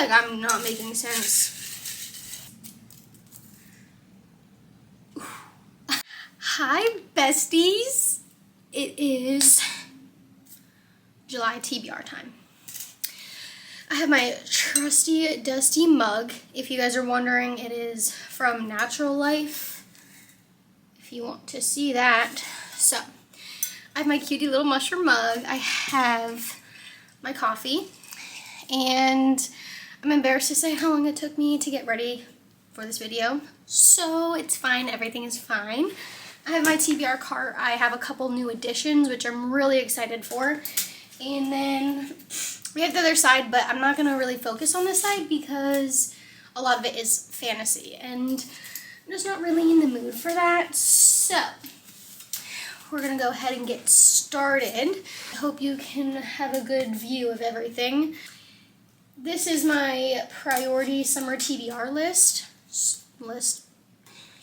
like I'm not making sense. Hi, besties. It is July TBR time. I have my trusty, dusty mug. If you guys are wondering, it is from Natural Life. If you want to see that. So, I have my cutie little mushroom mug. I have my coffee. And I'm embarrassed to say how long it took me to get ready for this video. So, it's fine. Everything is fine. I have my TBR cart. I have a couple new additions, which I'm really excited for. And then we have the other side, but I'm not going to really focus on this side because a lot of it is fantasy. And I'm just not really in the mood for that. So, we're going to go ahead and get started. I hope you can have a good view of everything. This is my priority summer TBR list.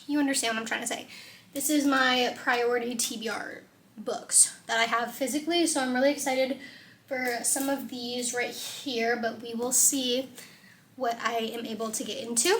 You understand what I'm trying to say. This is my priority TBR books that I have physically, so I'm really excited for some of these right here, but we will see what I am able to get into.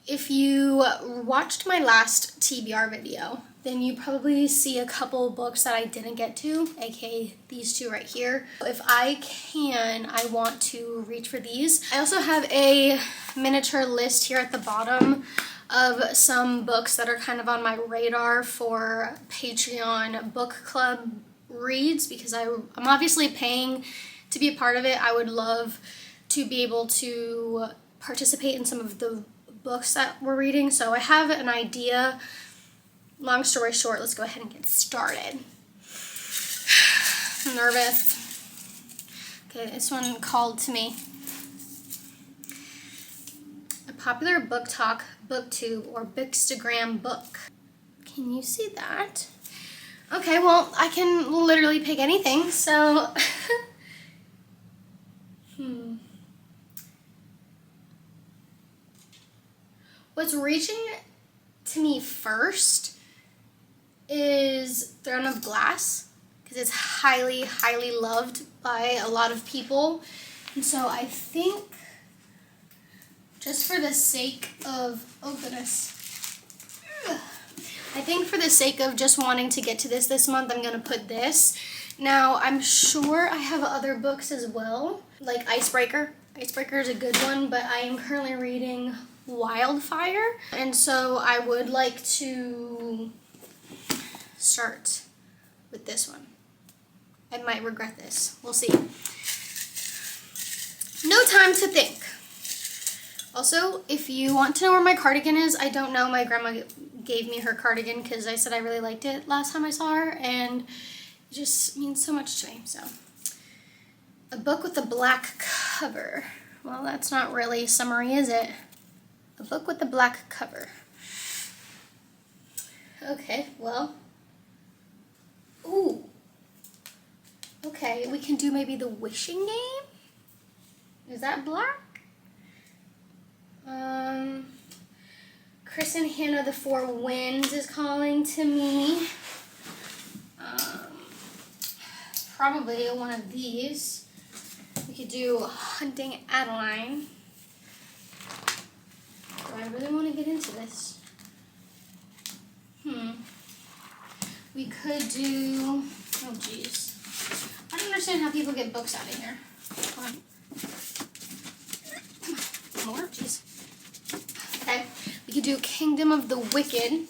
If you watched my last TBR video, then you probably see a couple books that I didn't get to, aka these two right here. If I can, I want to reach for these. I also have a miniature list here at the bottom of some books that are kind of on my radar for Patreon book club reads, because I'm obviously paying to be a part of it. I would love to be able to participate in some of the books that we're reading, so I have an idea. Long story short, let's go ahead and get started. I'm nervous. Okay, this one called to me. A popular book talk, booktube, or Bookstagram book. Can you see that? Okay, well, I can literally pick anything, so... What's reaching to me first is Throne of Glass, because it's highly, highly loved by a lot of people. And so I think, just for the sake of, oh goodness, I think for the sake of just wanting to get to this month, I'm going to put this. Now, I'm sure I have other books as well, like Icebreaker. Icebreaker is a good one, but I am currently reading Wildfire, and so I would like to start with this one. I might regret this. We'll see. No time to think. Also, if you want to know where my cardigan is, I don't know. My grandma gave me her cardigan because I said I really liked it last time I saw her, and it just means so much to me. So, a book with a black cover. Well, that's not really summery, is it? A book with a black cover. Okay, well. Ooh. Okay, we can do maybe The Wishing Game? Is that black? Chris and Hannah, The Four Winds is calling to me. Probably one of these. We could do Hunting Adeline. Do I really want to get into this? We could do, oh geez. I don't understand how people get books out of here. Come on. More? Jeez. Okay. We could do Kingdom of the Wicked.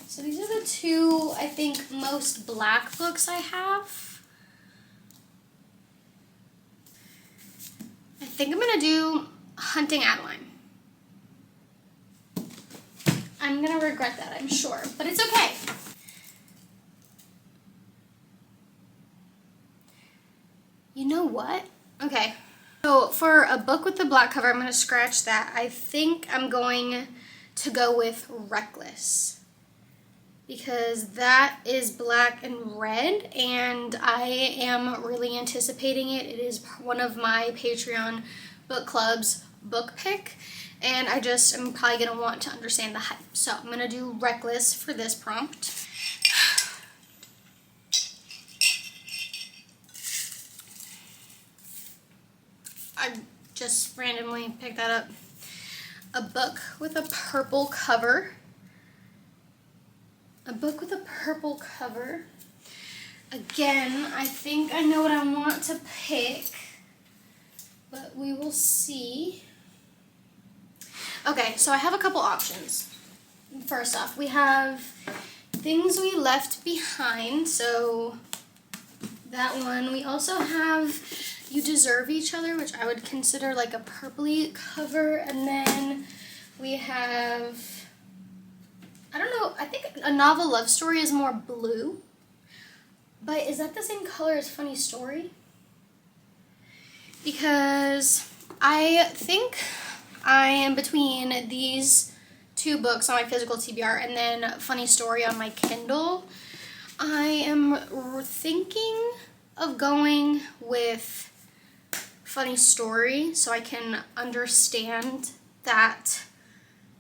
So these are the two, I think, most black books I have. I think I'm going to do Hunting Adeline. I'm going to regret that, I'm sure, but it's okay. You know what? Okay. So for a book with the black cover, I'm going to scratch that. I think I'm going to go with Reckless, because that is black and red, and I am really anticipating it. It is one of my Patreon book club's book pick, and I just am probably going to want to understand the hype. So I'm going to do Reckless for this prompt. I just randomly picked that up. A book with a purple cover. A book with a purple cover. Again, I think I know what I want to pick, but we will see. Okay, so I have a couple options. First off, we have Things We Left Behind, so that one. We also have You Deserve Each Other, which I would consider like a purpley cover, and then we have, I don't know, I think A Novel Love Story is more blue, but is that the same color as Funny Story? Because I think I am between these two books on my physical TBR and then Funny Story on my Kindle. I am thinking of going with Funny Story so I can understand that.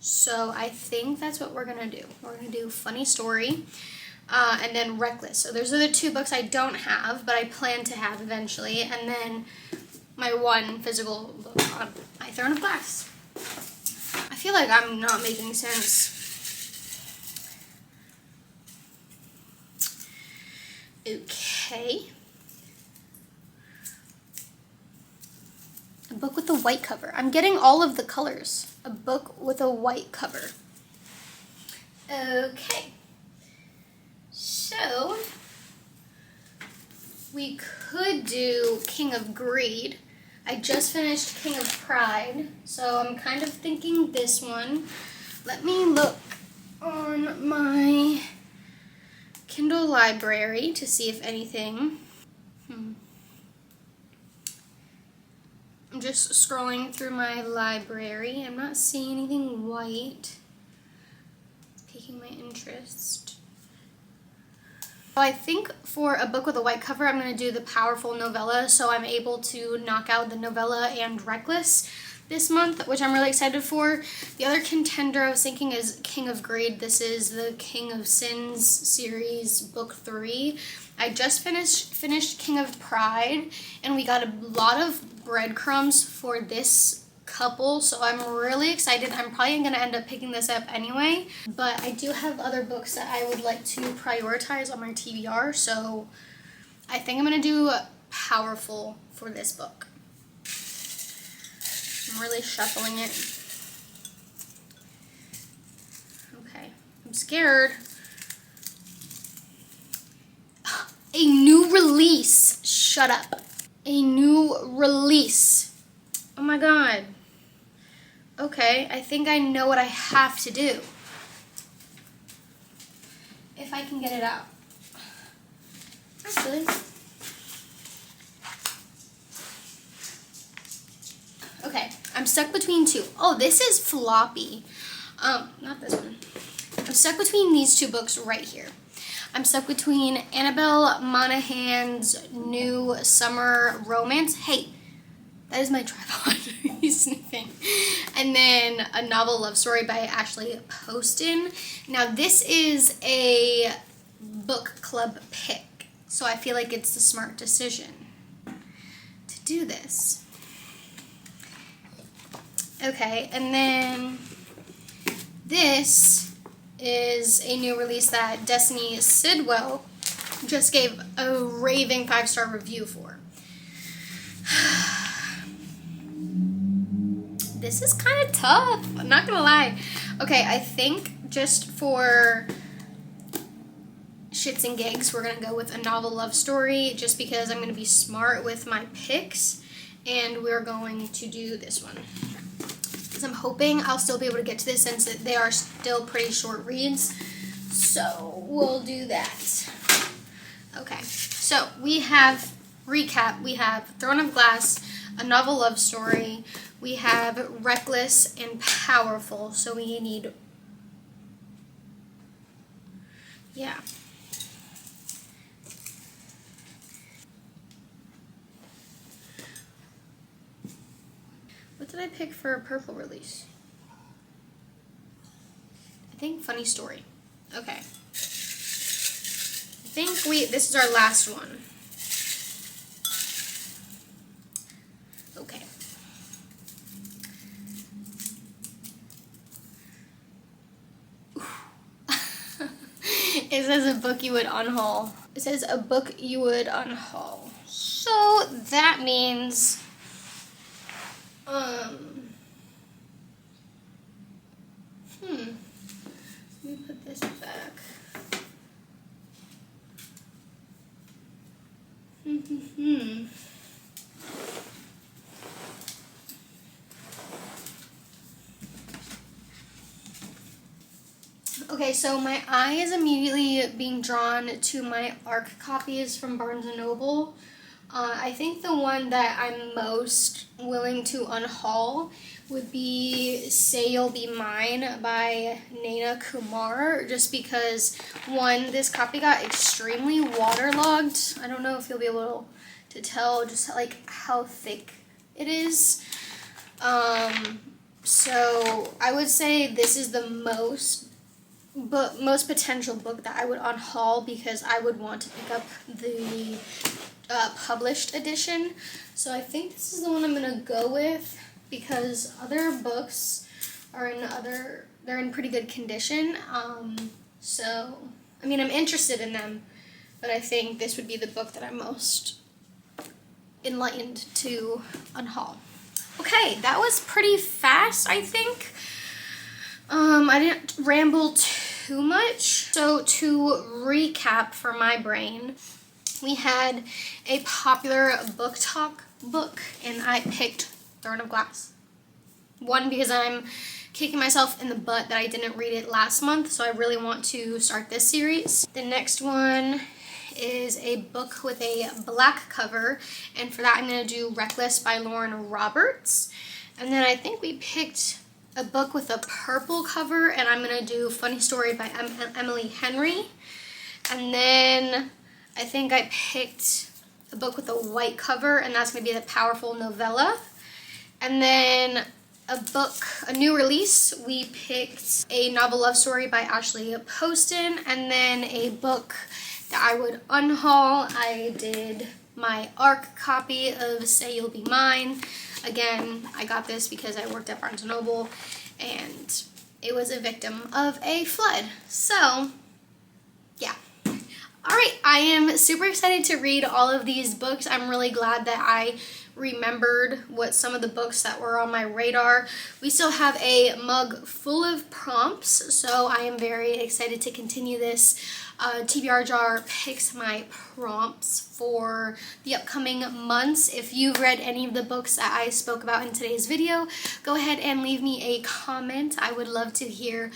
So I think that's what we're gonna do. We're gonna do Funny Story and then Reckless. So those are the two books I don't have, but I plan to have eventually. And then my one physical book on My Throne of Glass. I feel like I'm not making sense. Okay. A book with a white cover. I'm getting all of the colors. A book with a white cover. Okay. So, we could do King of Greed. I just finished King of Pride, so I'm kind of thinking this one. Let me look on my Kindle library to see if anything. I'm just scrolling through my library. I'm not seeing anything white piquing my interest. I think for a book with a white cover, I'm going to do the powerful novella, so I'm able to knock out the novella and Reckless this month, which I'm really excited for. The other contender I was thinking is King of Greed. This is the King of Sins series, book 3. I just finished King of Pride, and we got a lot of breadcrumbs for this couple, so I'm really excited. I'm probably going to end up picking this up anyway, but I do have other books that I would like to prioritize on my TBR, so I think I'm going to do Powerful for this book. I'm really shuffling it. Okay, I'm scared. A new release. Shut up. A new release. Oh my god. Okay, I think I know what I have to do. If I can get it out. Actually. Okay, I'm stuck between two. Oh, this is floppy. Not this one. I'm stuck between these two books right here. I'm stuck between Annabelle Monaghan's new summer romance. Hey, that is my tripod. He's sniffing. And then A Novel Love Story by Ashley Poston. Now, this is a book club pick, so I feel like it's the smart decision to do this. Okay, and then this is a new release that Destiny Sidwell just gave a raving 5-star review for. This is kind of tough, I'm not gonna lie. Okay, I think just for shits and gigs, we're gonna go with A Novel Love Story, just because I'm gonna be smart with my picks, and we're going to do this one. Because I'm hoping I'll still be able to get to this since they are still pretty short reads. So we'll do that. Okay, so we have, recap, we have Throne of Glass, A Novel Love Story, we have Reckless and Powerful, so we need, yeah. What did I pick for a purple release? I think Funny Story. Okay. I think this is our last one. Okay. It says a book you would unhaul. It says a book you would unhaul. So that means, let me put this back. Okay, so my eye is immediately being drawn to my ARC copies from Barnes & Noble. I think the one that I'm most willing to unhaul would be Say You'll Be Mine by Naina Kumar, just because, one, this copy got extremely waterlogged. I don't know if you'll be able to tell just like how thick it is. So I would say this is the most potential book that I would unhaul, because I would want to pick up the published edition. So I think this is the one I'm gonna go with, because other books are they're in pretty good condition. So I mean, I'm interested in them, but I think this would be the book that I'm most enlightened to unhaul. Okay, that was pretty fast, I think. I didn't ramble too much. So to recap for my brain, we had a popular book talk book, and I picked Throne of Glass. One, because I'm kicking myself in the butt that I didn't read it last month, so I really want to start this series. The next one is a book with a black cover, and for that I'm going to do Reckless by Lauren Roberts. And then I think we picked a book with a purple cover, and I'm going to do Funny Story by Emily Henry. And then I think I picked a book with a white cover, and that's going to be The Powerful Novella. And then a new release, we picked A Novel Love Story by Ashley Poston. And then a book that I would unhaul, I did my ARC copy of Say You'll Be Mine. Again, I got this because I worked at Barnes & Noble, and it was a victim of a flood. So, yeah. Alright, I am super excited to read all of these books. I'm really glad that I remembered what some of the books that were on my radar. We still have a mug full of prompts, so I am very excited to continue this. TBR Jar picks my prompts for the upcoming months. If you've read any of the books that I spoke about in today's video, go ahead and leave me a comment. I would love to hear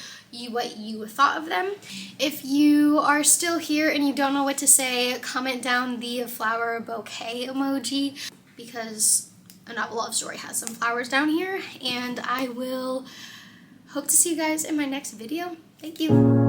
what you thought of them. If you are still here and you don't know what to say, comment down the flower bouquet emoji, because A Novel Love Story has some flowers down here, and I will hope to see you guys in my next video. Thank you.